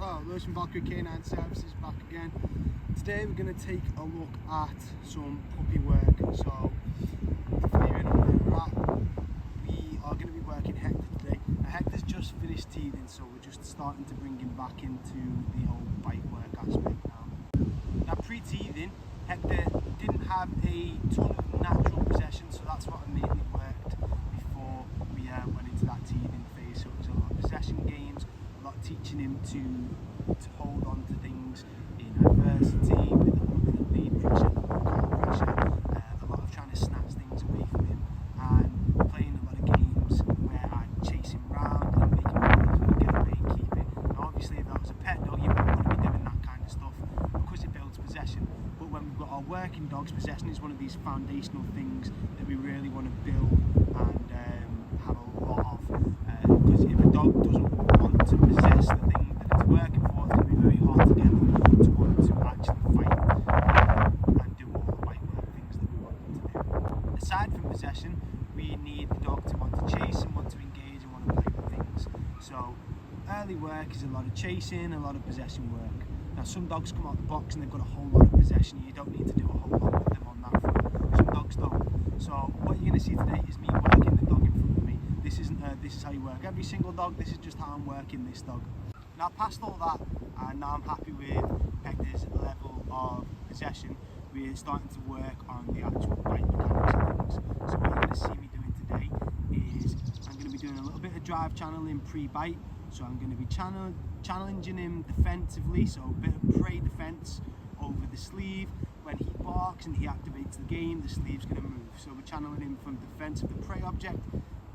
Hello, Lewis from Valkyrie Canine Services back again. Today we're going to take a look at some puppy work. So, to fill you in on where we're at, we are going to be working Hector today. Now, Hector's just finished teething, so we're just starting to bring him back into the whole bite work aspect now. Now, pre-teething, Hector didn't have a ton of natural possession, so that's what I mainly worked before we went into that teething phase. So it was a lot of possession games, a lot of teaching him to hold on to things in adversity, with a little bit of lead pressure, a little bit of goal pressure, a lot of trying to snatch things away from him, and playing a lot of games where I'd chase him round and make him think he's going to get away and keep it. Now obviously if that was a pet dog, you wouldn't want to be doing that kind of stuff because it builds possession. But when we've got our working dogs, possession is one of these foundational things that we really want to build and have a lot of, because if a dog doesn't want to possess the thing that it's working for, it's going to be very hard to get them to want to actually fight and do all the bite work things that we want them to do. Aside from possession, we need the dog to want to chase and want to engage and want to play with things. So early work is a lot of chasing, a lot of possession work. Now some dogs come out the box and they've got a whole lot of possession. You don't need to do a whole lot with them on that front. Some dogs don't. So what you're going to see today is me working the dog in front of me. This isn't this is how you work every single dog. This is just how I'm working this dog. Now past all that, and now I'm happy with Hector's level of possession, we're starting to work on the actual bite mechanics of things. So what you're going to see me doing today is I'm going to be doing a little bit of drive channeling pre-bite. So I'm going to be challenging him defensively, so a bit of prey defense over the sleeve. When he barks and he activates the game, the sleeve's going to move. So we're channeling him from defense of the prey object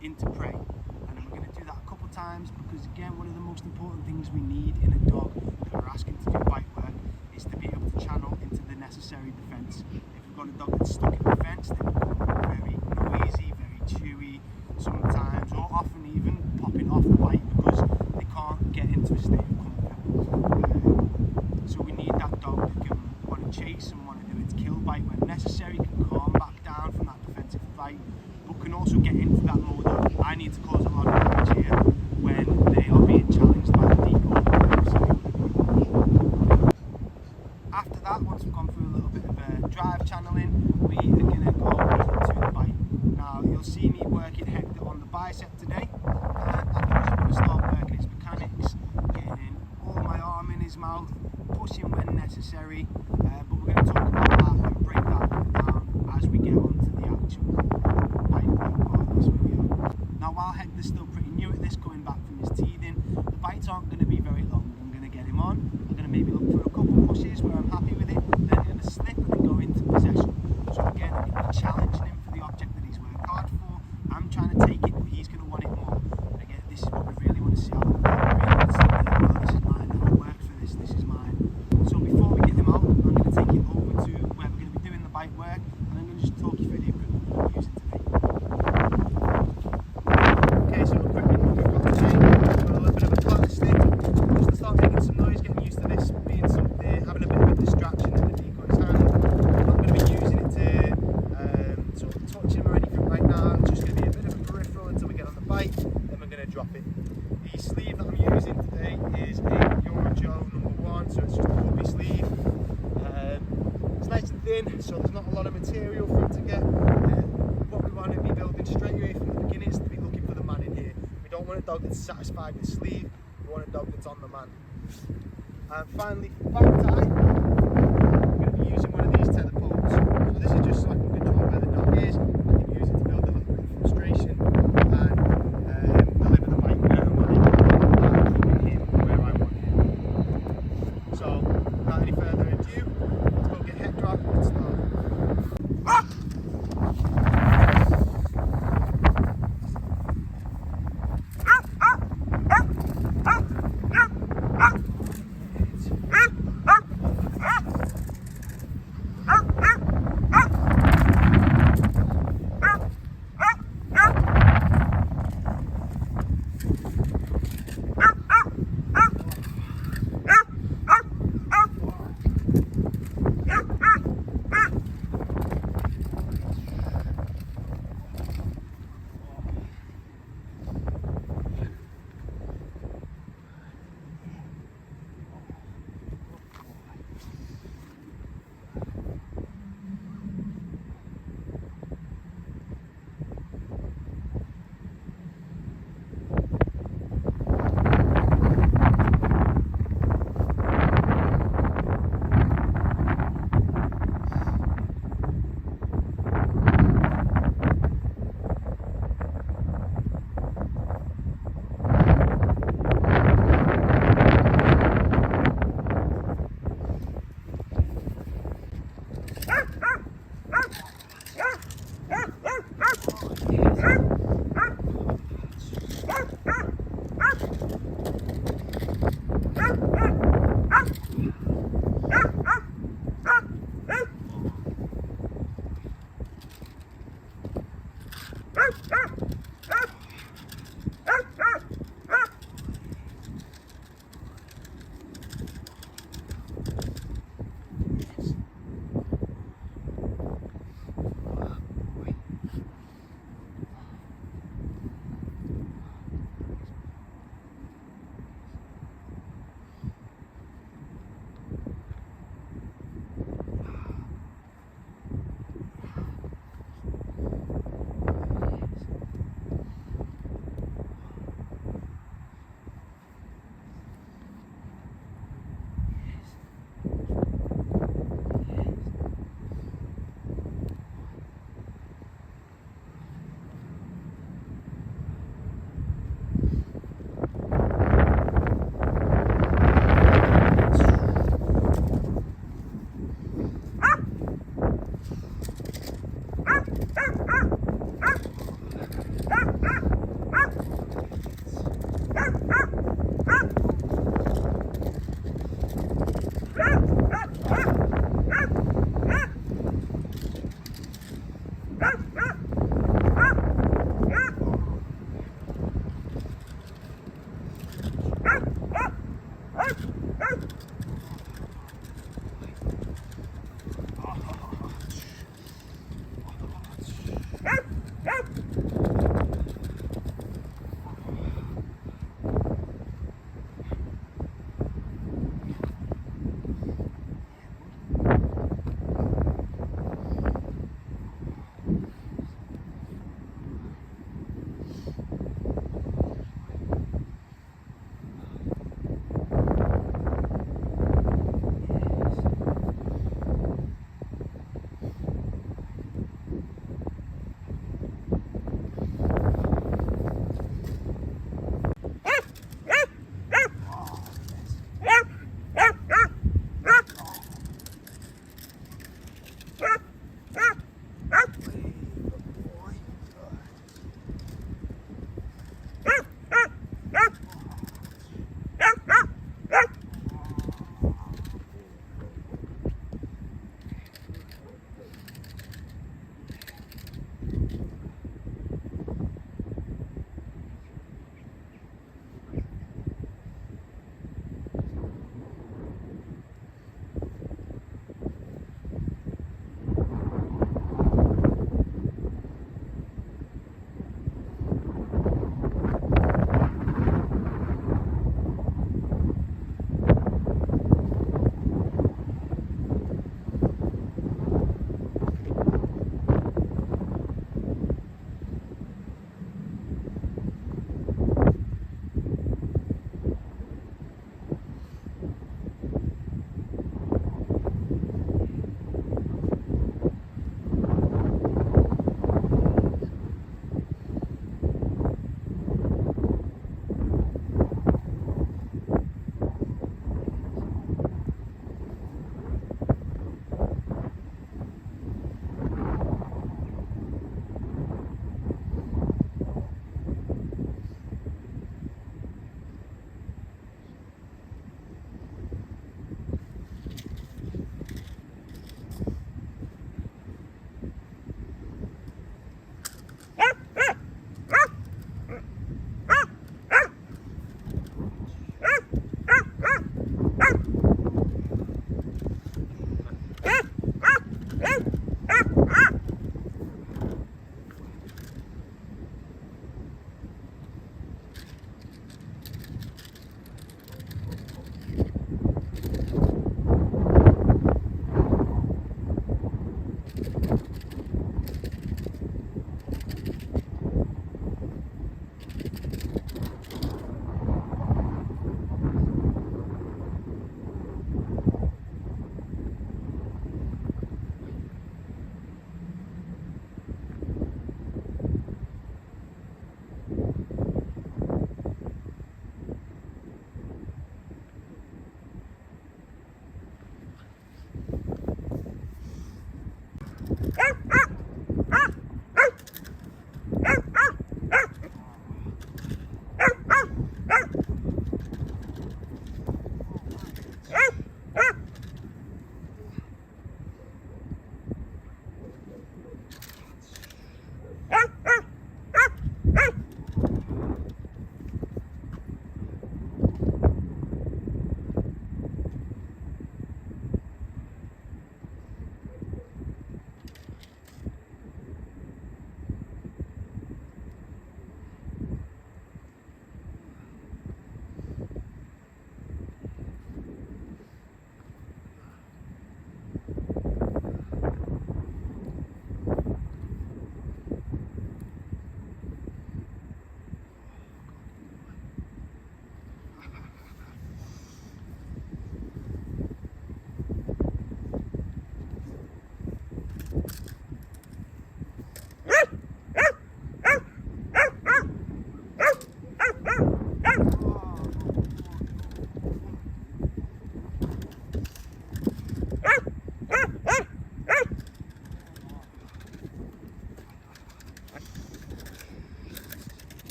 into prey. And then we're going to do that a couple times because, again, one of the most important things we need in a dog that we're asking to do bite work is to be able to channel into the necessary defense. If we've got a dog that's stuck in defense, they become very noisy, very chewy, sometimes, or often even popping off the bite because they can't get into a state of comfort. So we need that dog that can want to chase and want to do its kill bite when necessary, can calm back down from that defensive fight, but can also get into that mode of I need to cause a lot of damage here when they are being challenged by the decoy. After that, once we've gone through a little bit of drive channeling, we are going to go to the bite. Now you'll see me working Hector on the bicep today. I'm going to start working his mechanics, getting in all my arm in his mouth, pushing when necessary, but we're going to talk about that and break that down as we get onto the actual bite work part of this video. Now while Hector's still pretty new at this, coming back from his teething, the bites aren't going to be very long. I'm going to get him on, I'm going to maybe look for a couple of pushes where I'm happy with it, then I'm going to slip and then go into possession. So again, I'm going to be challenging him for the object that he's worked hard for. I'm trying to take it, but he's going to want it more. And again, this is what we really want to see out of him. We really want to see that, oh, this is mine, I worked for this, this is mine. So before we get him out, I'm going to take it over to where we're going to be doing the bite work, and I'm going to just talk you through the equipment that we're using today. Okay, so equipment we've got today, we've got a little bit of a flat stick, just to start making some noise, getting used to this, being something, having a bit of a distraction in the decoy's hand. I'm not going to be using it to sort of touch him or anything right now, it's just going to be a bit of a peripheral until we get on the bite, then we're going to drop it. The sleeve that I'm using today is a Euro #1, so it's just a puppy sleeve. It's nice and thin, so there's not a lot of material for it to get. What we want to be building straight away from the beginning is to be looking for the man in here. We don't want a dog that's satisfied with sleeve, we want a dog that's on the man. Finally, for back tie, I'm going to be using one of these tether poles. So this is just so I can control where the dog is. I can use it to build a little bit of frustration and deliver the bite where I want it, and keeping him where I want him. So, without any further ado, let's go get Hector out and start.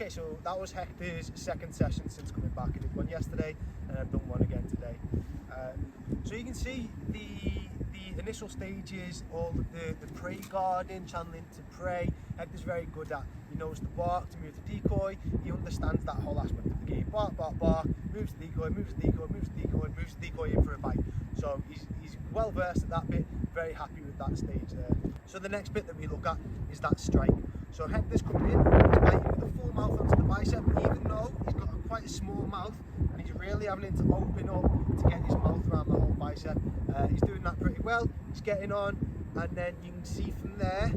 Okay, so that was Hektor's second session since coming back. I did one yesterday and I've done one again today. So you can see the initial stages, all the prey guarding, channeling to prey. Hektor's very good at, he knows the bark to move the decoy, he understands that whole aspect of the game. Bark, bark, bark, moves the decoy, moves the decoy, moves the decoy, moves the decoy in for a bite. So he's well versed at that bit, very happy with that stage there. So the next bit that we look at is that strike. So Hektor's coming in, he's biting with a full mouth onto the bicep, even though he's got quite a small mouth and he's really having to open up to get his mouth around the whole bicep. He's doing that pretty well, he's getting on, and then you can see from there,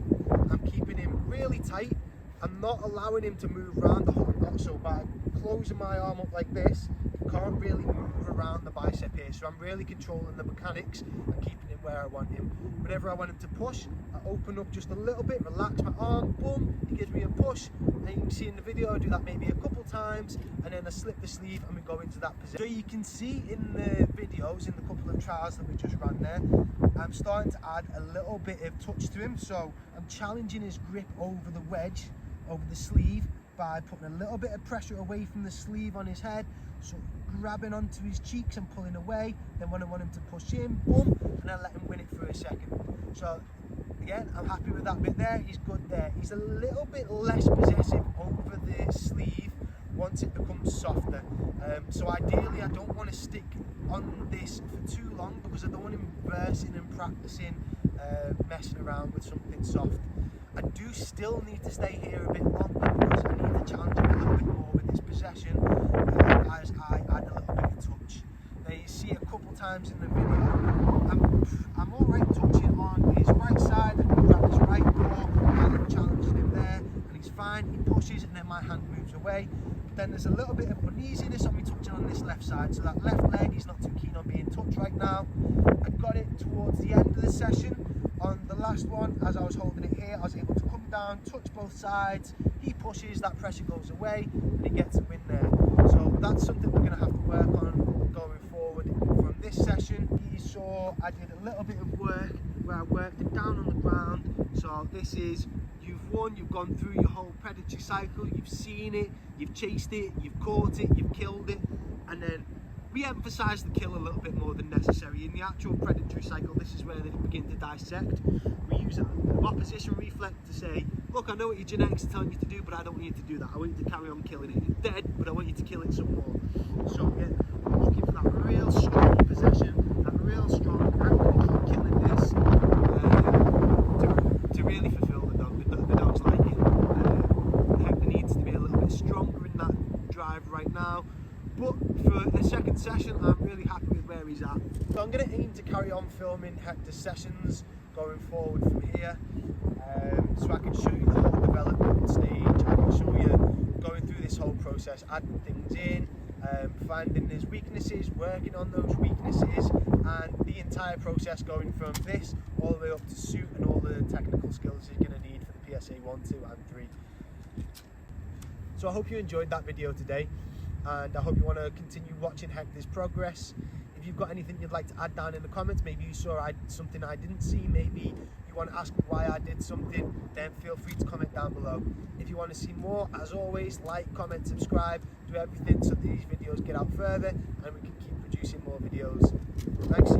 I'm keeping him really tight. I'm not allowing him to move around the whole lot, so by closing my arm up like this, he can't really move around the bicep here. So I'm really controlling the mechanics and keeping him where I want him. Whenever I want him to push, I open up just a little bit, relax my arm, boom, he gives me a push. And you can see in the video, I do that maybe a couple times, and then I slip the sleeve and we go into that position. So you can see in the videos, in the couple of trials that we just ran there, I'm starting to add a little bit of touch to him. So I'm challenging his grip over the wedge, over the sleeve, by putting a little bit of pressure away from the sleeve on his head, so grabbing onto his cheeks and pulling away. Then when I want him to push in, boom, and then let him win it for a second. So again, I'm happy with that bit there, he's good there. He's a little bit less possessive over the sleeve once it becomes softer. So ideally I don't want to stick on this for too long because I don't want him versing and practicing messing around with something soft. I do still need to stay here a bit longer because I need to challenge him a little bit more with his possession as I add a little bit of touch. Now you see a couple times in the video, I'm alright touching on his right side, I can grab his right paw and I'm challenging him there and he's fine, he pushes and then my hand moves away. But then there's a little bit of uneasiness on me touching on this left side, so that left leg he's not too keen on being touched right now. I got it towards the end of the session. On the last one, as I was holding it here, I was able to come down, touch both sides, he pushes, that pressure goes away, and he gets a win there. So that's something we're going to have to work on going forward from this session. You saw I did a little bit of work where I worked it down on the ground. So this is, you've won, you've gone through your whole predatory cycle, you've seen it, you've chased it, you've caught it, you've killed it, and then we emphasise the kill a little bit more than necessary. In the actual predatory cycle, this is where they begin to dissect. We use an opposition reflex to say, look, I know what your genetics are telling you to do, but I don't want you to do that. I want you to carry on killing it. It's dead, but I want you to kill it some more. So again, I'm looking for that real strong possession, that real strong, I'm going to keep killing this to really fulfill the dog. The dog's like it. Hektor needs to be a little bit stronger in that drive right now. But for a second session, I'm really happy with where he's at. So I'm going to aim to carry on filming Hektor's sessions going forward from here. So I can show you the whole development stage, I can show you going through this whole process, adding things in, finding his weaknesses, working on those weaknesses, and the entire process going from this all the way up to suit and all the technical skills you're going to need for the PSA 1, 2 and 3. So I hope you enjoyed that video today, and I hope you want to continue watching Hektor's progress. If you've got anything you'd like to add down in the comments, maybe you saw something I didn't see, maybe you want to ask me why I did something, then feel free to comment down below. If you want to see more, as always, like, comment, subscribe, do everything so these videos get out further and we can keep producing more videos. Thanks.